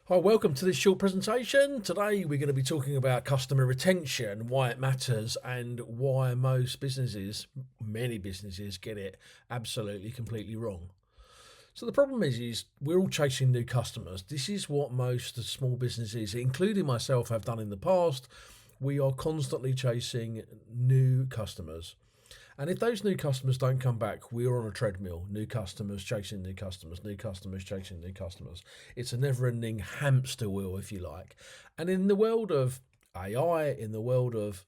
Hi, welcome to this short presentation. Today we're going to be talking about customer retention, why it matters, and why most businesses, many businesses, get it absolutely completely wrong. So the problem is we're all chasing new customers. This is what most small businesses, including myself, have done in the past. We are constantly chasing new customers. And if those new customers don't come back, we're on a treadmill. New customers chasing new customers, new customers chasing new customers. It's a never ending hamster wheel, if you like. And in the world of AI, in the world of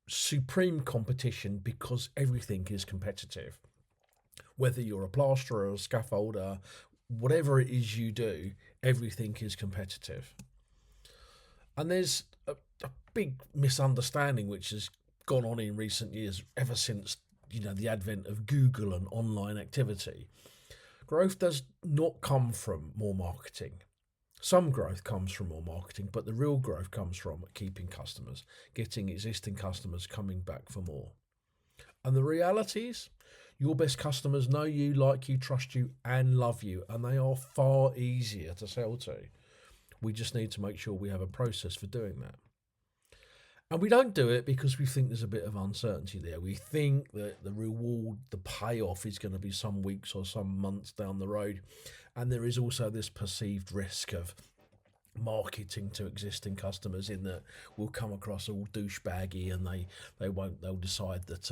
supreme competition, because everything is competitive, whether you're a plasterer or a scaffolder, whatever it is you do, everything is competitive. And there's a big misunderstanding which has gone on in recent years ever since the advent of Google and online activity. Growth does not come from more marketing. Some growth comes from more marketing, but the real growth comes from keeping customers, getting existing customers coming back for more. And the reality is, your best customers know you, like you, trust you, and love you, and they are far easier to sell to. We just need to make sure we have a process for doing that. And we don't do it because we think there's a bit of uncertainty there. We think that the reward, the payoff is going to be some weeks or some months down the road. And there is also this perceived risk of marketing to existing customers in that we'll come across all douchebaggy and they'll decide that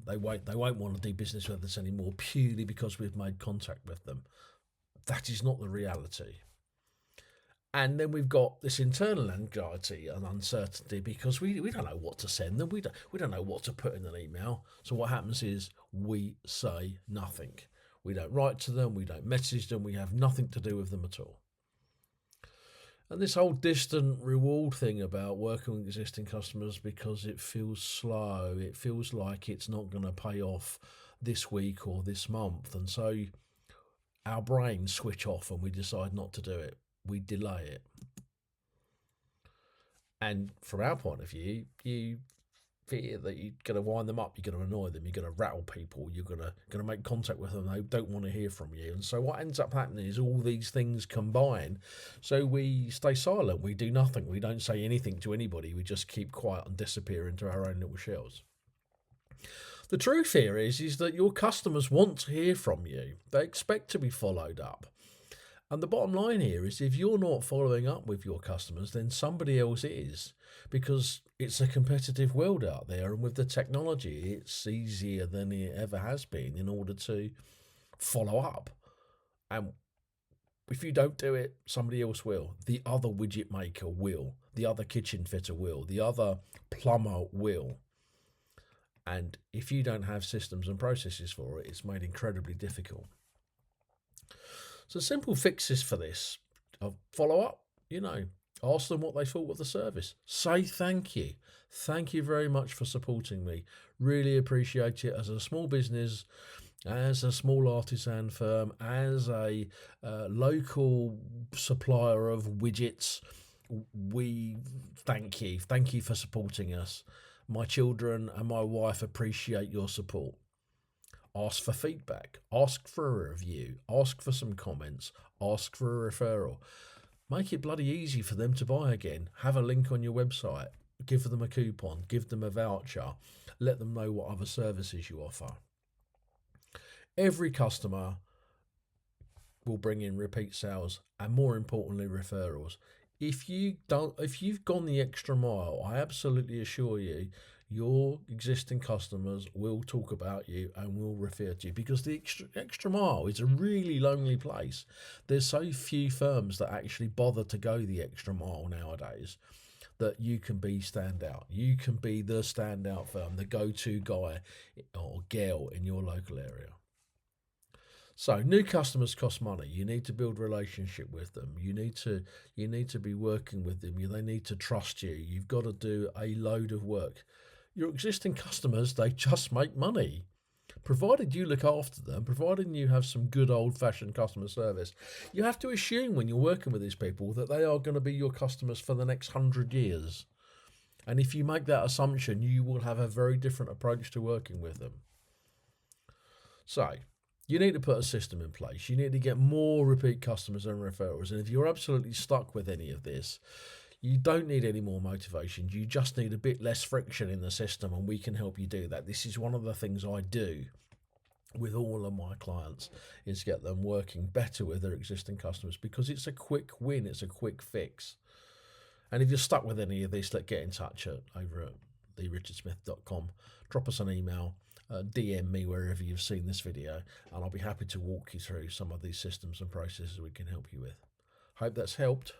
they won't want to do business with us anymore purely because we've made contact with them. That is not the reality. And then we've got this internal anxiety and uncertainty because we don't know what to send them. We don't know what to put in an email. So what happens is we say nothing. We don't write to them. We don't message them. We have nothing to do with them at all. And this whole distant reward thing about working with existing customers because it feels slow. It feels like it's not going to pay off this week or this month. And so our brains switch off and we decide not to do it. We delay it. And from our point of view, you fear that you're going to wind them up, you're going to annoy them, you're going to rattle people, you're going to make contact with them, they don't want to hear from you. And so what ends up happening is all these things combine. So we stay silent, we do nothing, we don't say anything to anybody, we just keep quiet and disappear into our own little shells. The truth here is that your customers want to hear from you. They expect to be followed up. And the bottom line here is if you're not following up with your customers, then somebody else is, because it's a competitive world out there. And with the technology, it's easier than it ever has been in order to follow up. And if you don't do it, somebody else will. The other widget maker will. The other kitchen fitter will. The other plumber will. And if you don't have systems and processes for it, it's made incredibly difficult. So simple fixes for this: follow up, ask them what they thought of the service. Say thank you. Thank you very much for supporting me. Really appreciate it as a small business, as a small artisan firm, as a local supplier of widgets. We thank you. Thank you for supporting us. My children and my wife appreciate your support. Ask for feedback, ask for a review, ask for some comments, ask for a referral. Make it bloody easy for them to buy again. Have a link on your website, give them a coupon, give them a voucher, let them know what other services you offer. Every customer will bring in repeat sales and, more importantly, referrals. If you've gone the extra mile, I absolutely assure you, your existing customers will talk about you and will refer to you, because the extra mile is a really lonely place. There's so few firms that actually bother to go the extra mile nowadays that you can be standout. You can be the standout firm, the go-to guy or girl in your local area. So new customers cost money. You need to build a relationship with them. You need to be working with them. They need to trust you. You've got to do a load of work. Your existing customers, they just make money. Provided you look after them, provided you have some good old-fashioned customer service, you have to assume when you're working with these people that they are going to be your customers for the next 100 years. And if you make that assumption, you will have a very different approach to working with them. So You need to put a system in place. You need to get more repeat customers and referrals. And if you're absolutely stuck with any of this, you don't need any more motivation. You just need a bit less friction in the system, and we can help you do that. This is one of the things I do with all of my clients, is get them working better with their existing customers, because it's a quick win, it's a quick fix. And if you're stuck with any of this, get in touch over at therichardsmith.com. Drop us an email, DM me wherever you've seen this video, and I'll be happy to walk you through some of these systems and processes we can help you with. Hope that's helped.